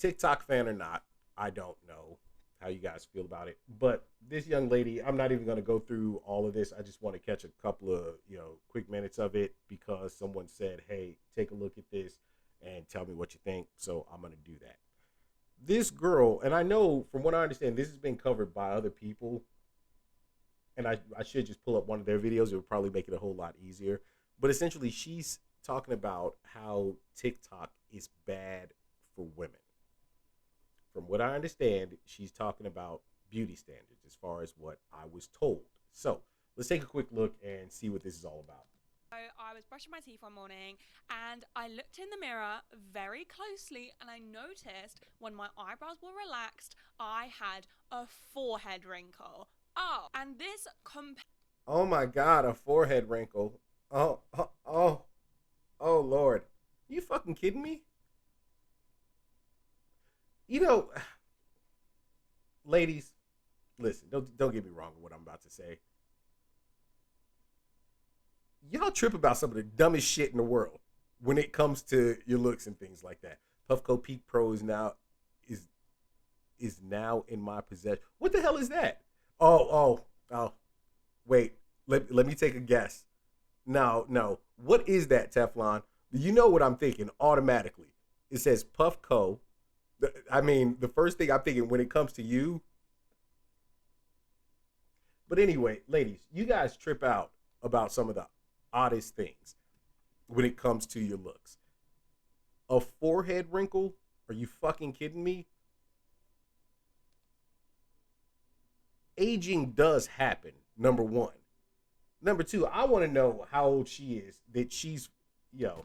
TikTok fan or not, I don't know how you guys feel about it. But this young lady, I'm not even going to go through all of this. I just want to catch a couple of quick minutes of it because someone said, "Hey, take a look at this and tell me what you think." So I'm going to do that. This girl, and I know from what I understand, this has been covered by other people, and I should just pull up one of their videos. It would probably make it a whole lot easier. But essentially, she's talking about how TikTok is bad for women. From what I understand, she's talking about beauty standards as far as what I was told. So let's take a quick look and see what this is all about. So I was brushing my teeth one morning and I looked in the mirror very closely and I noticed when my eyebrows were relaxed, I had a forehead wrinkle. Oh, and this Oh my God, a forehead wrinkle. Oh Lord. You fucking kidding me? You know, ladies, listen, don't get me wrong with what I'm about to say. Y'all trip about some of the dumbest shit in the world when it comes to your looks and things like that. Puffco Peak Pro is is now in my possession. What the hell is that? Oh. Wait, let me take a guess. No. What is that, Teflon? You know what I'm thinking automatically. It says Puffco. I mean, the first thing I'm thinking when it comes to you. But anyway, ladies, you guys trip out about some of the oddest things when it comes to your looks. A forehead wrinkle? Are you fucking kidding me? Aging does happen, number one. Number two, I want to know how old she is. That she's, goddamn.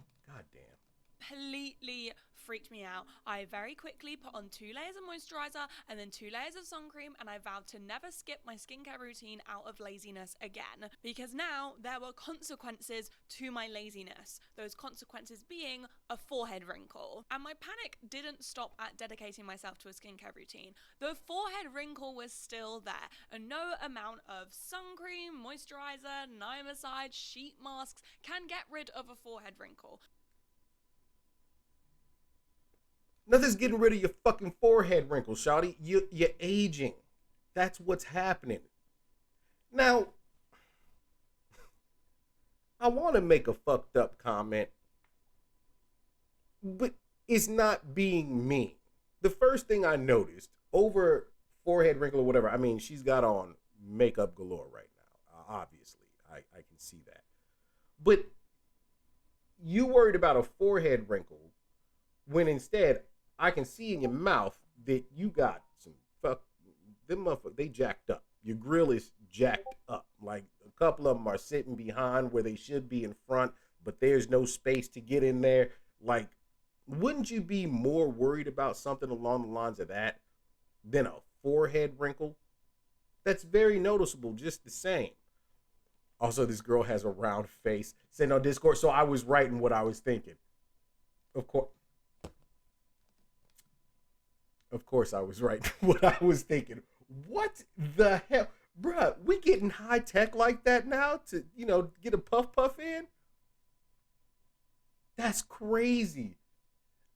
completely freaked me out. I very quickly put on 2 layers of moisturizer and then 2 layers of sun cream, and I vowed to never skip my skincare routine out of laziness again because now there were consequences to my laziness. Those consequences being a forehead wrinkle. And my panic didn't stop at dedicating myself to a skincare routine. The forehead wrinkle was still there, and no amount of sun cream, moisturizer, niacinamide, sheet masks can get rid of a forehead wrinkle. Nothing's getting rid of your fucking forehead wrinkles, shawty. You're aging. That's what's happening. Now, I want to make a fucked up comment, but it's not being mean. The first thing I noticed over forehead wrinkle or whatever, I mean, she's got on makeup galore right now. Obviously, I can see that. But you worried about a forehead wrinkle when instead I can see in your mouth that you got some fuck. Them motherfuckers, they jacked up. Your grill is jacked up. Like a couple of them are sitting behind where they should be in front, but there's no space to get in there. Like, wouldn't you be more worried about something along the lines of that than a forehead wrinkle? That's very noticeable, just the same. Also, this girl has a round face. Saying on Discord, so I was right in what I was thinking. Of course. Of course, I was right. What I was thinking. What the hell, bruh? We getting high tech like that now to get a puff in? That's crazy.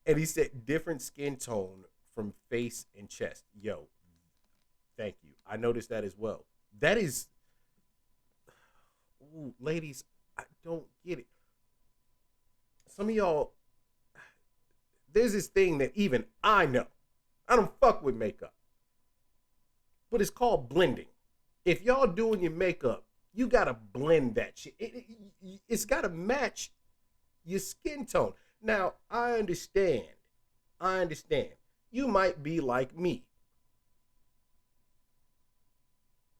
And he said different skin tone from face and chest. Yo, thank you. I noticed that as well. That is, ooh, ladies, I don't get it. Some of y'all, there's this thing that even I know. I don't fuck with makeup. But it's called blending. If y'all doing your makeup, you gotta blend that shit. It's gotta match your skin tone. Now, I understand. You might be like me.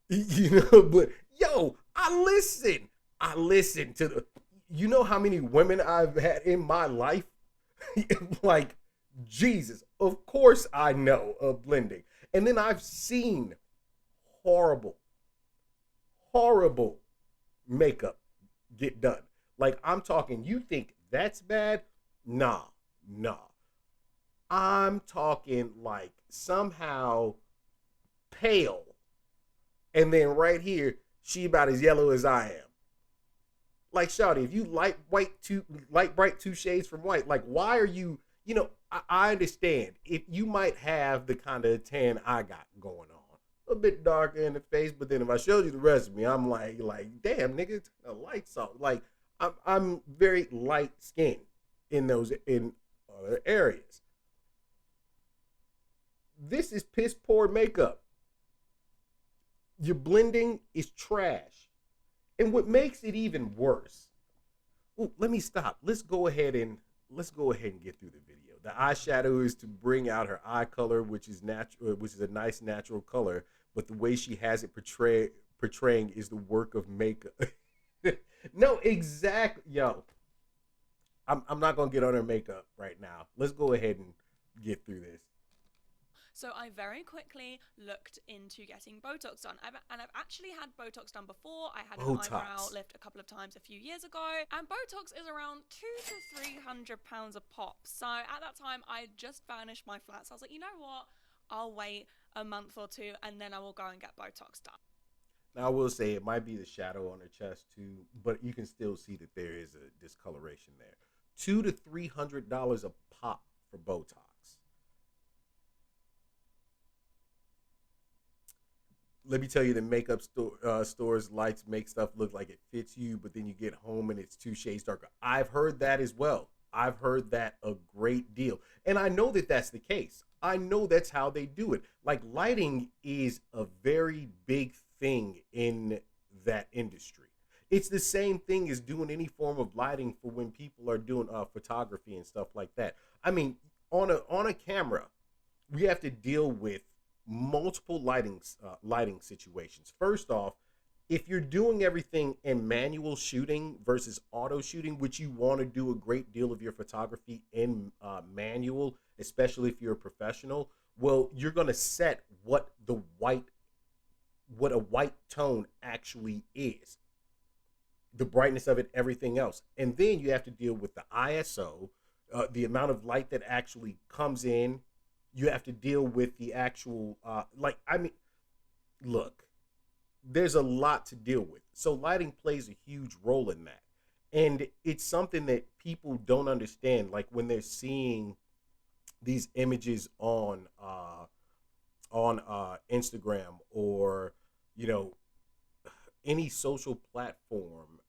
But yo, I listen to the, you know how many women I've had in my life? Like, Jesus, of course I know of blending. And then I've seen horrible, horrible makeup get done. Like, I'm talking, you think that's bad? Nah. I'm talking like somehow pale. And then right here, she about as yellow as I am. Like, shawty, if you light bright 2 shades from white, like, why are you, I understand if you might have the kind of tan I got going on, a bit darker in the face, but then if I showed you the rest of me, I'm like, damn, nigga, turn the lights off. Like, I'm very light skinned in other areas. This is piss poor makeup. Your blending is trash. And what makes it even worse, ooh, let me stop. Let's go ahead and get through the video. The eyeshadow is to bring out her eye color, which is natural, which is a nice natural color, but the way she has it portraying is the work of makeup. No, exactly. Yo, I'm not gonna get on her makeup right now. Let's go ahead and get through this. So I very quickly looked into getting Botox done. I've actually had Botox done before. I had an eyebrow Botox. lift a couple of times a few years ago, and Botox is around £200 to £300 a pop. So at that time, I just furnished my flat. So I was like, you know what? I'll wait a month or two, and then I will go and get Botox done. Now I will say it might be the shadow on her chest too, but you can still see that there is a discoloration there. $200 to $300 a pop for Botox. Let me tell you, the stores lights make stuff look like it fits you, but then you get home and it's 2 shades darker. I've heard that as well. I've heard that a great deal, and I know that that's the case. I know that's how they do it. Like, lighting is a very big thing in that industry. It's the same thing as doing any form of lighting for when people are doing photography and stuff like that. I mean, on a camera, we have to deal with multiple lighting situations. First off, if you're doing everything in manual shooting versus auto shooting, which you want to do a great deal of your photography in manual, especially if you're a professional, well, you're going to set what a white tone actually is, the brightness of it, everything else. And then you have to deal with the ISO, the amount of light that actually comes in. You have to deal with the actual, look, there's a lot to deal with. So lighting plays a huge role in that. And it's something that people don't understand. Like, when they're seeing these images on Instagram, or you know any social platform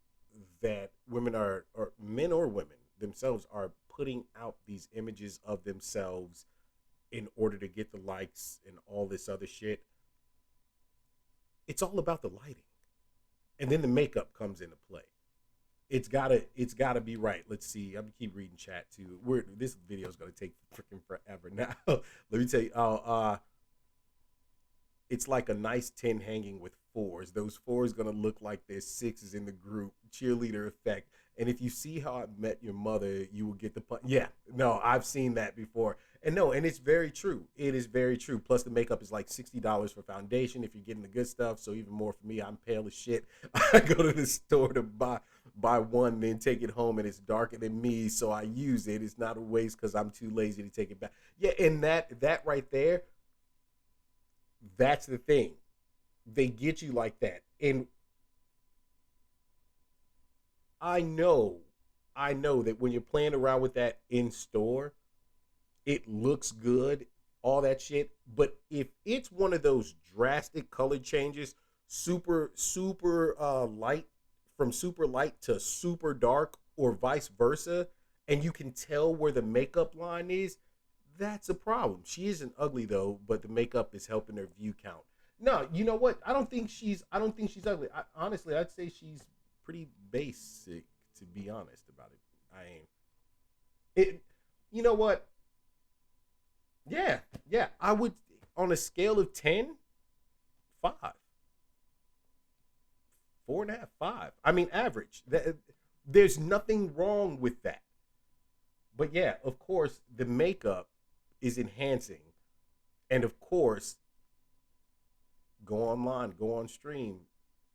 that women are, or men or women themselves, are putting out these images of themselves in order to get the likes and all this other shit. It's all about the lighting, and then the makeup comes into play. It's gotta be right. Let's see. I'm gonna keep reading chat too. This video is gonna take freaking forever now. Let me tell you. It's like a nice 10 hanging with fours. Those fours gonna look like there's sixes in the group. Cheerleader effect. And if you see How I Met Your Mother, you will get the point. Yeah, no, I've seen that before. And no, and it's very true. It is very true. Plus, the makeup is like $60 for foundation if you're getting the good stuff. So even more for me. I'm pale as shit. I go to the store to buy one, then take it home, and it's darker than me, so I use it. It's not a waste because I'm too lazy to take it back. Yeah, and that right there, that's the thing. They get you like that. And I know, I know that when you're playing around with that in store, it looks good, all that shit. But if it's one of those drastic color changes, super light, from super light to super dark, or vice versa, and you can tell where the makeup line is, that's a problem. She isn't ugly though, but the makeup is helping her view count. No, you know what? I don't think she's ugly. Honestly, I'd say she's pretty basic, to be honest about it. I ain't it. You know what? Yeah, yeah. I would, on a scale of 10, 5, 4.5, 5. I mean, average. There's nothing wrong with that. But yeah, of course, the makeup is enhancing, and of course, go online, go on stream.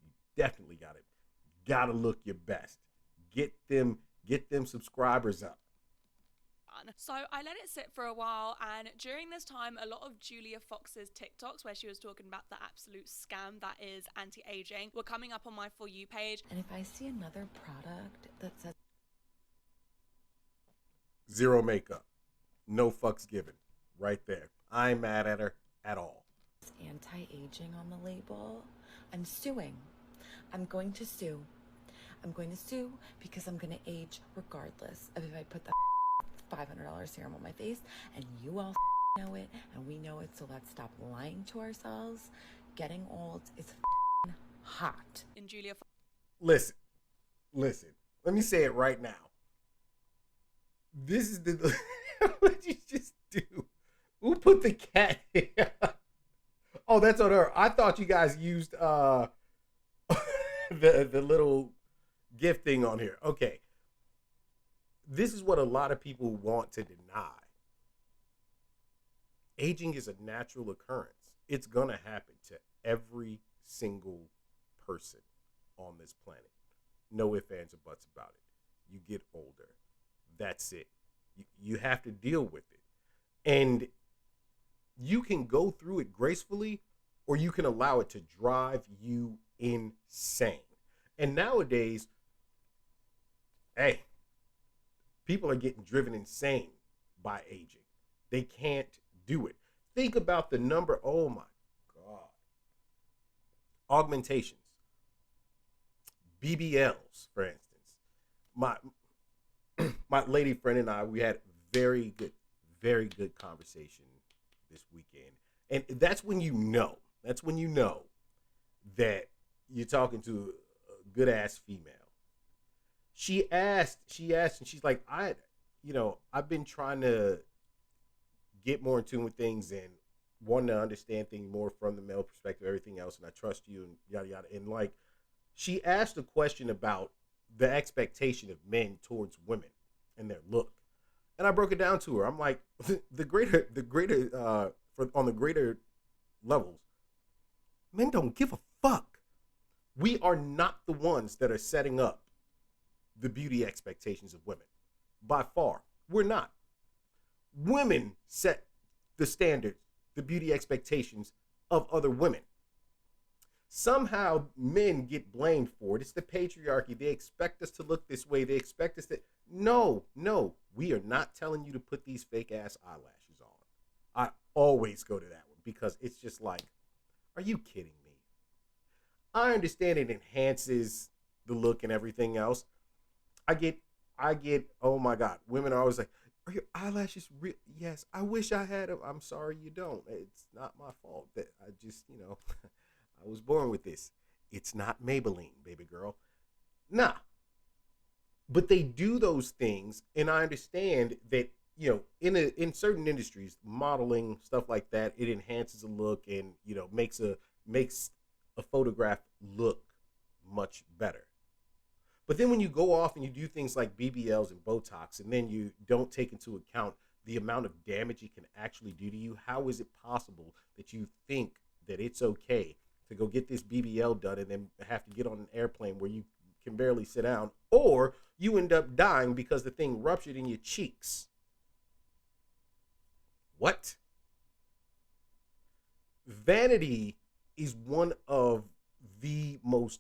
You definitely gotta look your best. Get them subscribers up. So I let it sit for a while, and during this time, a lot of Julia Fox's TikToks, where she was talking about the absolute scam that is anti-aging, were coming up on my For You page. And if I see another product that says Zero makeup. No fucks given. Right there. I ain't mad at her at all. Anti-aging on the label. I'm suing. I'm going to sue. I'm going to sue because I'm going to age regardless of if I put that $500 serum on my face, and you all know it and we know it, so let's stop lying to ourselves. Getting old is hot. In Julia. Listen. Let me say it right now. This is the what did you just do? Who put the cat here? Oh, that's on her. I thought you guys used the little gift thing on here. Okay. This is what a lot of people want to deny. Aging is a natural occurrence. It's going to happen to every single person on this planet. No ifs, ands, or buts about it. You get older. That's it. You have to deal with it. And you can go through it gracefully, or you can allow it to drive you insane. And nowadays, hey, people are getting driven insane by aging. They can't do it. Think about the number. Oh my God. Augmentations. BBLs, for instance. My lady friend and I, we had very good conversation this weekend. And that's when you know that you're talking to a good ass female. She asked, and she's like, I've been trying to get more in tune with things and wanting to understand things more from the male perspective, everything else, and I trust you and yada yada. And like, she asked a question about the expectation of men towards women and their look. And I broke it down to her. I'm like, on the greater levels, men don't give a fuck. We are not the ones that are setting up the beauty expectations of women. By far, we're not. Women set the standards, the beauty expectations of other women. Somehow men get blamed for it. It's the patriarchy. They expect us to look this way. They expect us to. No, we are not telling you to put these fake ass eyelashes on. I always go to that one because it's just like, are you kidding me? I understand it enhances the look and everything else. I get, oh my God. Women are always like, are your eyelashes real? Yes, I wish I had them. I'm sorry you don't. It's not my fault. That I just, I was born with this. It's not Maybelline, baby girl. Nah. But they do those things, and I understand that, in certain industries, modeling, stuff like that, it enhances a look and, makes a photograph look much better. But then when you go off and you do things like BBLs and Botox, and then you don't take into account the amount of damage it can actually do to you, how is it possible that you think that it's okay to go get this BBL done and then have to get on an airplane where you can barely sit down, or you end up dying because the thing ruptured in your cheeks? What? Vanity is one of the most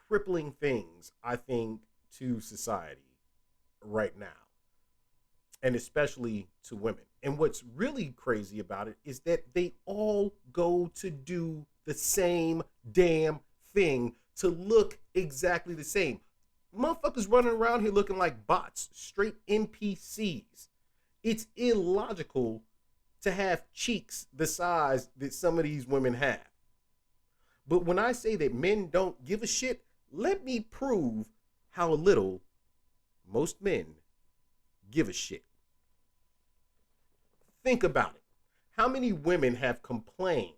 crippling things, I think, to society right now, and especially to women. And what's really crazy about it is that they all go to do the same damn thing to look exactly the same. Motherfuckers running around here looking like bots, straight NPCs. It's illogical to have cheeks the size that some of these women have. But when I say that men don't give a shit, let me prove how little most men give a shit. Think about it. How many women have complained?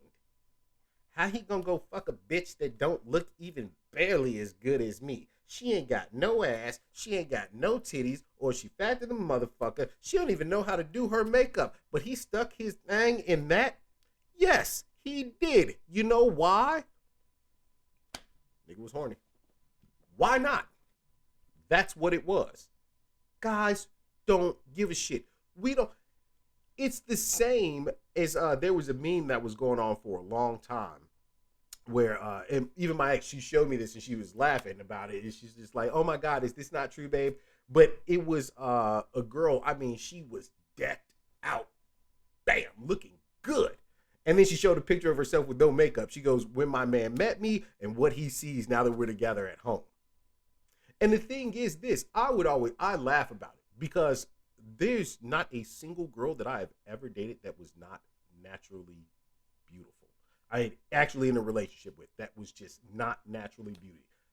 How he gonna go fuck a bitch that don't look even barely as good as me? She ain't got no ass, she ain't got no titties, or she fat than a motherfucker. She don't even know how to do her makeup. But he stuck his thing in that? Yes, he did. You know why? Nigga was horny. Why not? That's what it was. Guys don't give a shit. We don't. It's the same as there was a meme that was going on for a long time where and even my ex, she showed me this and she was laughing about it. And she's just like, oh my God, is this not true, babe? But it was a girl. I mean, she was decked out, bam, looking good. And then she showed a picture of herself with no makeup. She goes, when my man met me and what he sees now that we're together at home. And the thing is this, I laugh about it because there's not a single girl that I have ever dated that was not naturally beautiful. I actually in a relationship with that was just not naturally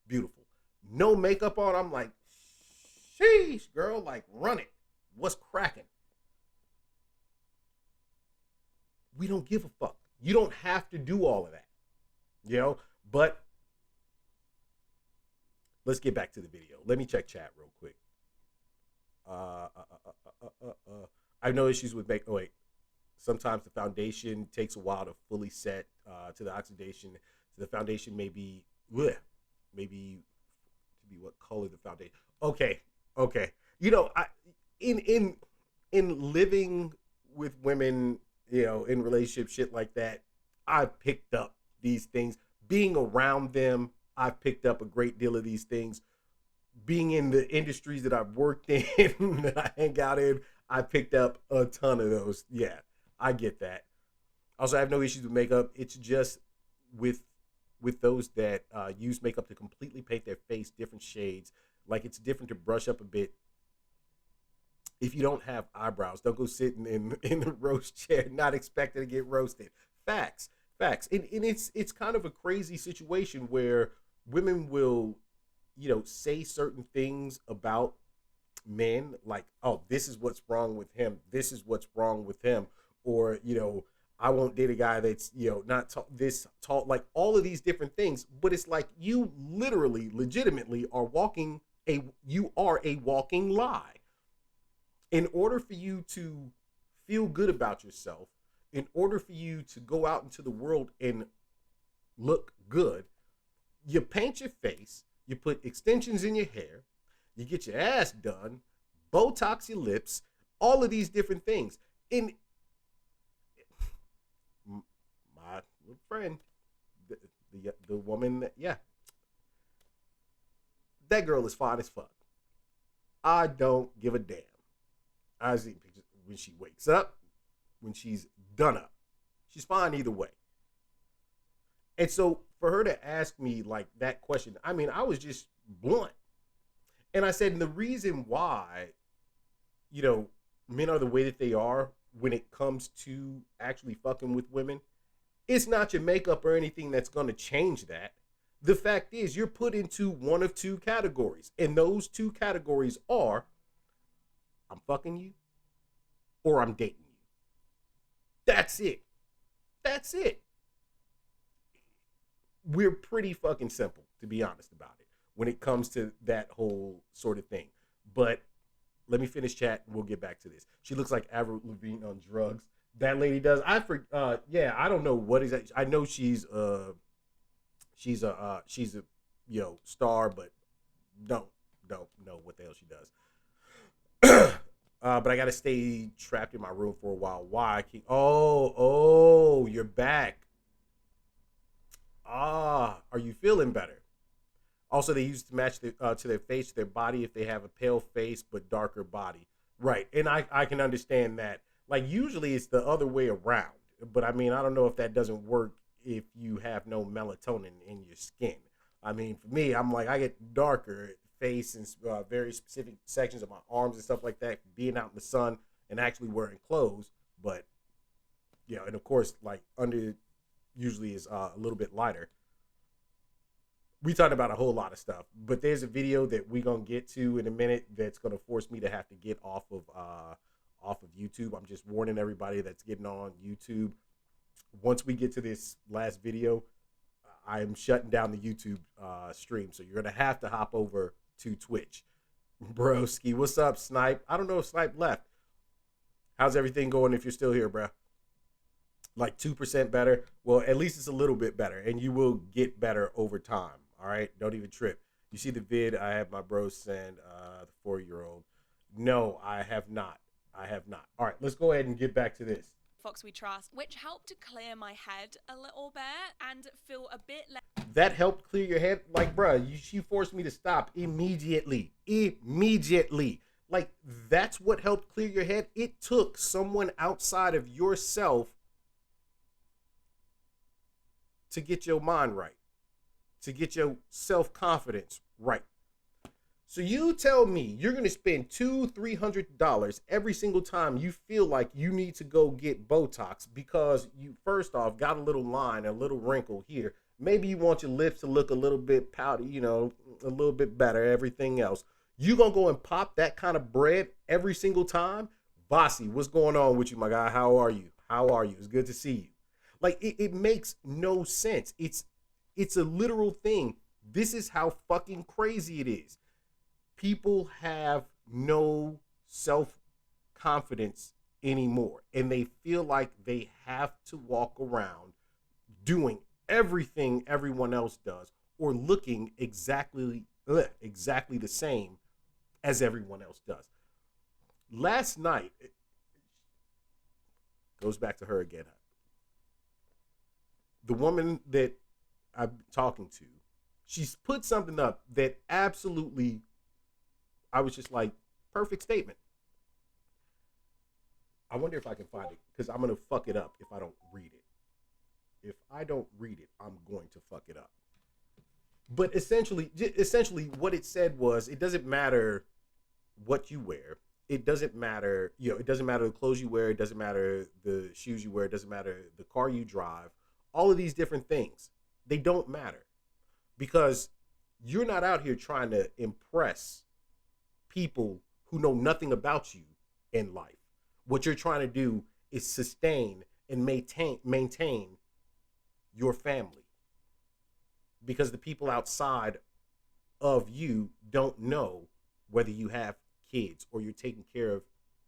beautiful. No makeup on. I'm like, sheesh, girl, like run it. What's cracking? We don't give a fuck. You don't have to do all of that, you know. But let's get back to the video. Let me check chat real quick. I have no issues with make. Oh wait, sometimes the foundation takes a while to fully set to the oxidation. So the foundation maybe to be what color the foundation. Okay. You know, in living with women, you know, in relationship shit like that, I've picked up these things. Being around them, I've picked up a great deal of these things. Being in the industries that I've worked in, that I hang out in, I picked up a ton of those. Yeah, I get that. Also, I have no issues with makeup. It's just with those that use makeup to completely paint their face different shades. Like it's different to brush up a bit. If you don't have eyebrows, don't go sitting in the roast chair not expecting to get roasted. Facts. And it's kind of a crazy situation where women will, you know, say certain things about men like, oh, this is what's wrong with him. This is what's wrong with him. Or, you know, I won't date a guy that's, you know, not this tall, like all of these different things. But it's like you literally, legitimately are a walking lie. In order for you to feel good about yourself, in order for you to go out into the world and look good, you paint your face, you put extensions in your hair, you get your ass done, Botox your lips, all of these different things. And my little friend, the woman, that girl is fine as fuck. I don't give a damn. I see pictures when she wakes up, when she's done up. She's fine either way. And so for her to ask me like that question, I mean, I was just blunt. And I said, and the reason why, you know, men are the way that they are when it comes to actually fucking with women, it's not your makeup or anything that's going to change that. The fact is, you're put into one of two categories. And those two categories are, I'm fucking you, or I'm dating you. That's it. That's it. We're pretty fucking simple, to be honest about it, when it comes to that whole sort of thing. But let me finish chat and we'll get back to this. She looks like Avril Lavigne on drugs. That lady does. I don't know what is that. I know she's a you know, star, but don't know what the hell she does. But I gotta stay trapped in my room for a while. Why? Oh, you're back. Are you feeling better? Also, they use to match to their face, their body, if they have a pale face but darker body. Right, and I can understand that. Like, usually it's the other way around. But, I mean, I don't know if that doesn't work if you have no melatonin in your skin. I mean, for me, I'm like, I get darker face and very specific sections of my arms and stuff like that, being out in the sun and actually wearing clothes. But, you know, and of course, like, under usually is a little bit lighter. We talked about a whole lot of stuff, but there's a video that we're gonna get to in a minute that's gonna force me to have to get off of YouTube. I'm just warning everybody that's getting on YouTube. Once we get to this last video, I'm shutting down the YouTube stream, so you're gonna have to hop over to Twitch. Broski, what's up, Snipe? I don't know if Snipe left. How's everything going if you're still here, bro? Like 2% better? Well, at least it's a little bit better, and you will get better over time. All right, don't even trip. You see the vid I have my bro send the 4-year-old. No, I have not. All right, let's go ahead and get back to this. Fox We Trust, which helped to clear my head a little bit and feel a bit less. That helped clear your head? Like, bruh, she forced me to stop immediately. Like, that's what helped clear your head. It took someone outside of yourself to get your mind right, to get your self-confidence right. So you tell me you're gonna spend $200-300 every single time you feel like you need to go get Botox because you first off got a little line, a little wrinkle here. Maybe you want your lips to look a little bit pouty, you know, a little bit better, everything else. You gonna go and pop that kind of bread every single time? Vasi, what's going on with you, my guy? How are you? How are you? It's good to see you. Like it makes no sense. It's a literal thing. This is how fucking crazy it is. People have no self-confidence anymore, and they feel like they have to walk around doing everything everyone else does or looking exactly the same as everyone else does. Last night, it goes back to her again. The woman that I'm talking to, she's put something up that absolutely, I was just like, perfect statement. I wonder if I can find it because I'm going to fuck it up if I don't read it. If I don't read it, I'm going to fuck it up. But essentially what it said was, it doesn't matter what you wear. It doesn't matter, it doesn't matter the clothes you wear. It doesn't matter the shoes you wear. It doesn't matter the car you drive. All of these different things, they don't matter because you're not out here trying to impress people who know nothing about you in life. What you're trying to do is sustain and maintain your family, because the people outside of you don't know whether you have kids or you're taking care of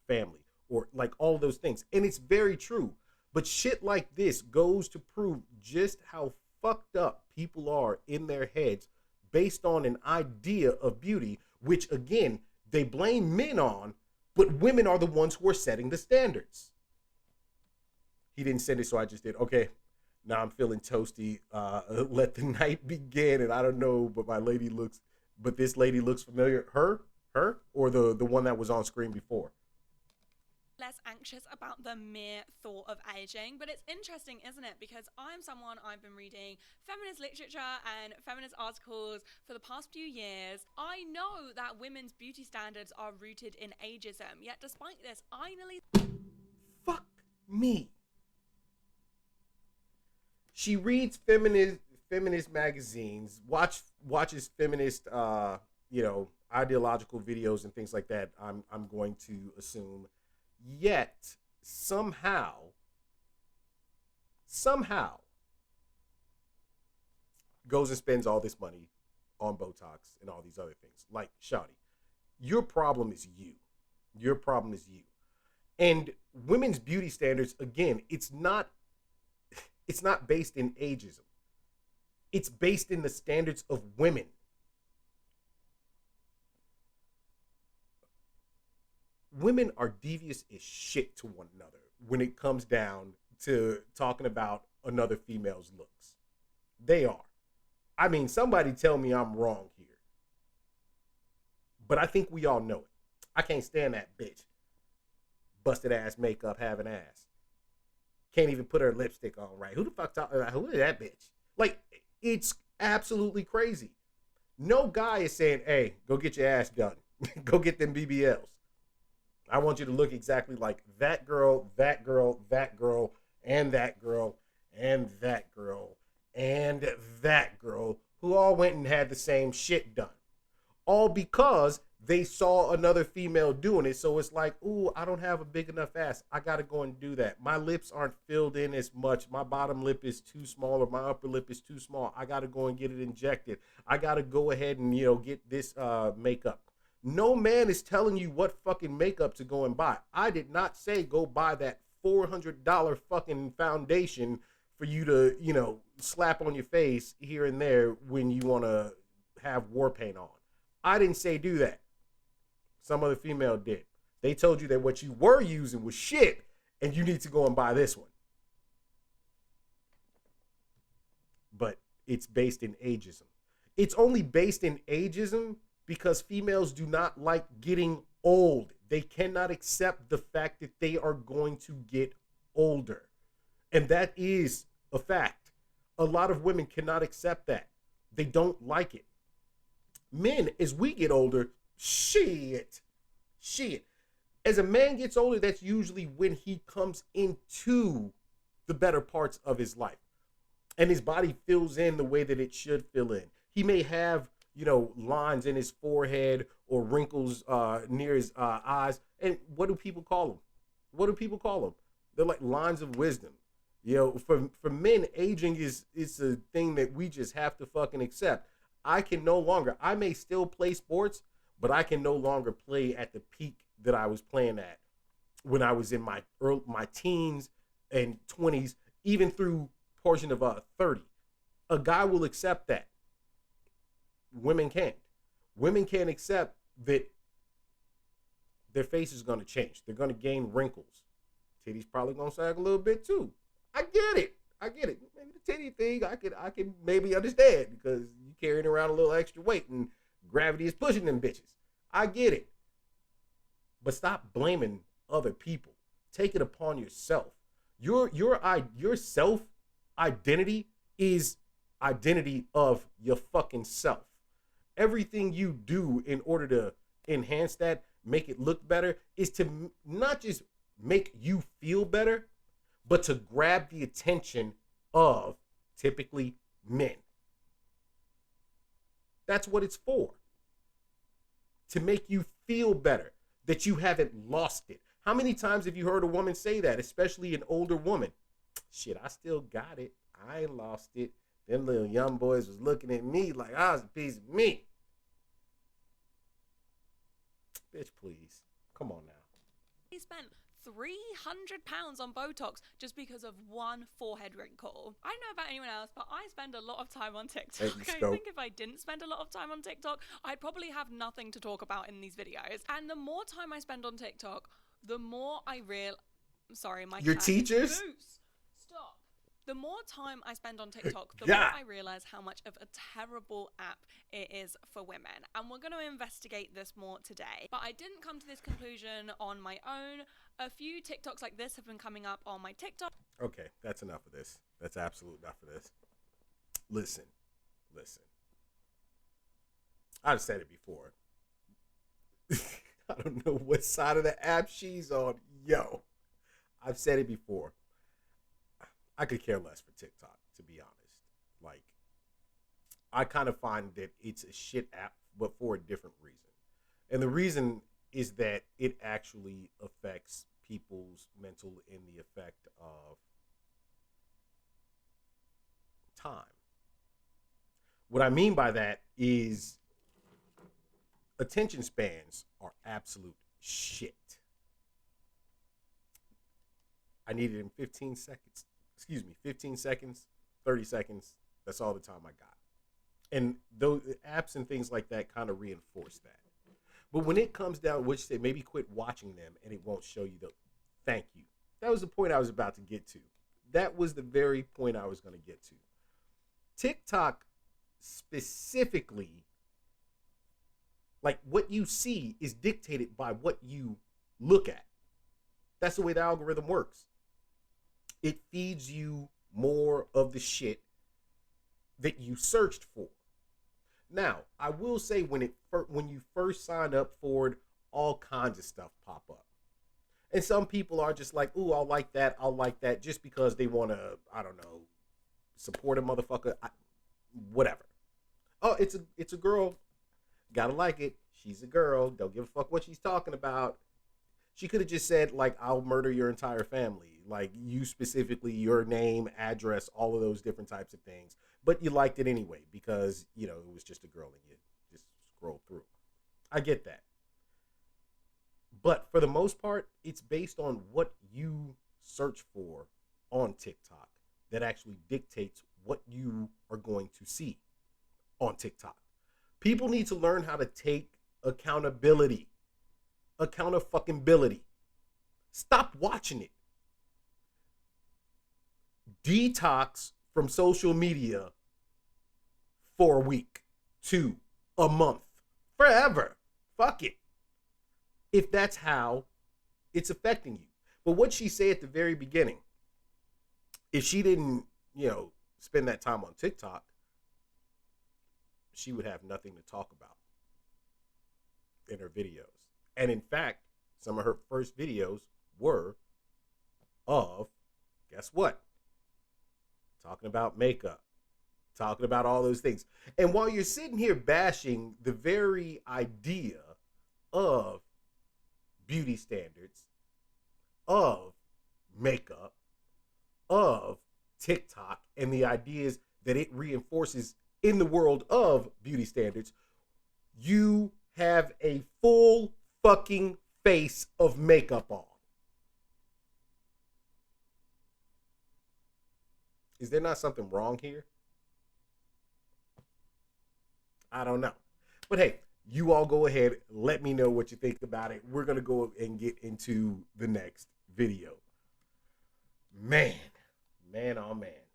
family or like all of those things. And it's very true. But shit like this goes to prove just how fucked up people are in their heads based on an idea of beauty, which again, they blame men on, but women are the ones who are setting the standards. He didn't send it, so I just did. Okay, now I'm feeling toasty. Let the night begin. And I don't know, but this lady looks familiar. Her, or the one that was on screen before? Less anxious about the mere thought of aging. But it's interesting, isn't it? Because I've been reading feminist literature and feminist articles for the past few years. I know that women's beauty standards are rooted in ageism, yet despite this, I nearly... Fuck me. She reads feminist magazines, watches feminist ideological videos and things like that, I'm going to assume. Yet somehow goes and spends all this money on Botox and all these other things. Like, shawty, your problem is you. Your problem is you. And women's beauty standards, again, it's not based in ageism. It's based in the standards of women. Women are devious as shit to one another when it comes down to talking about another female's looks. They are. I mean, somebody tell me I'm wrong here. But I think we all know it. I can't stand that bitch. Busted ass makeup having ass. Can't even put her lipstick on right. Who the fuck who is that bitch? Like, it's absolutely crazy. No guy is saying, hey, go get your ass done. Go get them BBLs. I want you to look exactly like that girl, that girl, that girl, and that girl, and that girl, and that girl, who all went and had the same shit done. All because they saw another female doing it. So it's like, ooh, I don't have a big enough ass. I got to go and do that. My lips aren't filled in as much. My bottom lip is too small, or my upper lip is too small. I got to go and get it injected. I got to go ahead and, get this makeup. No man is telling you what fucking makeup to go and buy. I did not say go buy that $400 fucking foundation for you to, slap on your face here and there when you want to have war paint on. I didn't say do that. Some other female did. They told you that what you were using was shit and you need to go and buy this one. But it's based in ageism. It's only based in ageism because females do not like getting old. They cannot accept the fact that they are going to get older. And that is a fact. A lot of women cannot accept that. They don't like it. Men, as we get older, shit. As a man gets older, that's usually when he comes into the better parts of his life. And his body fills in the way that it should fill in. He may have, lines in his forehead or wrinkles near his eyes. And what do people call them? They're like lines of wisdom. For men, aging is a thing that we just have to fucking accept. I may still play sports, but I can no longer play at the peak that I was playing at when I was in my teens and 20s, even through portion of 30. A guy will accept that. Women can't. Women can't accept that their face is going to change. They're going to gain wrinkles. Titties probably going to sag a little bit too. I get it. Maybe the titty thing I can maybe understand because you carrying around a little extra weight and gravity is pushing them bitches. I get it. But stop blaming other people. Take it upon yourself. Your self identity is identity of your fucking self. Everything you do in order to enhance that, make it look better, is to not just make you feel better, but to grab the attention of typically men. That's what it's for. To make you feel better, that you haven't lost it. How many times have you heard a woman say that, especially an older woman? Shit, I still got it. I ain't lost it. Them little young boys was looking at me like I was a piece of meat. Bitch, please. Come on now. He spent £300 on Botox just because of one forehead wrinkle. I don't know about anyone else, but I spend a lot of time on TikTok. I think if I didn't spend a lot of time on TikTok, I'd probably have nothing to talk about in these videos. And the more time I spend on TikTok, the more I realize... Sorry, my Your teachers? Stop. The more time I spend on TikTok, the more I realize how much of a terrible app it is for women. And we're going to investigate this more today. But I didn't come to this conclusion on my own. A few TikToks like this have been coming up on my TikTok. Okay, that's enough of this. That's absolute enough of this. Listen. I've said it before. I don't know what side of the app she's on. Yo, I've said it before. I could care less for TikTok, to be honest. Like, I kind of find that it's a shit app, but for a different reason. And the reason is that it actually affects people's mental in the effect of time. What I mean by that is attention spans are absolute shit. I need it in 15 seconds. 15 seconds, 30 seconds. That's all the time I got. And those apps and things like that kind of reinforce that. But when it comes down, which say maybe quit watching them and it won't show you the thank you. That was the point I was about to get to. That was the very point I was going to get to. TikTok specifically, like what you see is dictated by what you look at. That's the way the algorithm works. It feeds you more of the shit that you searched for. Now, I will say when you first sign up for it, all kinds of stuff pop up. And some people are just like, ooh, I'll like that, just because they want to, I don't know, support a motherfucker, whatever. Oh, it's a girl. Gotta like it. She's a girl. Don't give a fuck what she's talking about. She could have just said, like, I'll murder your entire family. Like, you specifically, your name, address, all of those different types of things. But you liked it anyway because, it was just a girl and you just scroll through. I get that. But for the most part, it's based on what you search for on TikTok that actually dictates what you are going to see on TikTok. People need to learn how to take accountability. Accountability. Stop watching it. Detox from social media for a week, 2, a month, forever. Fuck it. if that's how it's affecting you. But what she said at the very beginning, if she didn't, spend that time on TikTok, she would have nothing to talk about in her videos. And in fact, some of her first videos were of, guess what? Talking about makeup, talking about all those things. And while you're sitting here bashing the very idea of beauty standards, of makeup, of TikTok, and the ideas that it reinforces in the world of beauty standards, you have a full fucking face of makeup on. Is there not something wrong here? I don't know. But hey, you all go ahead. Let me know what you think about it. We're going to go and get into the next video. Man, oh man.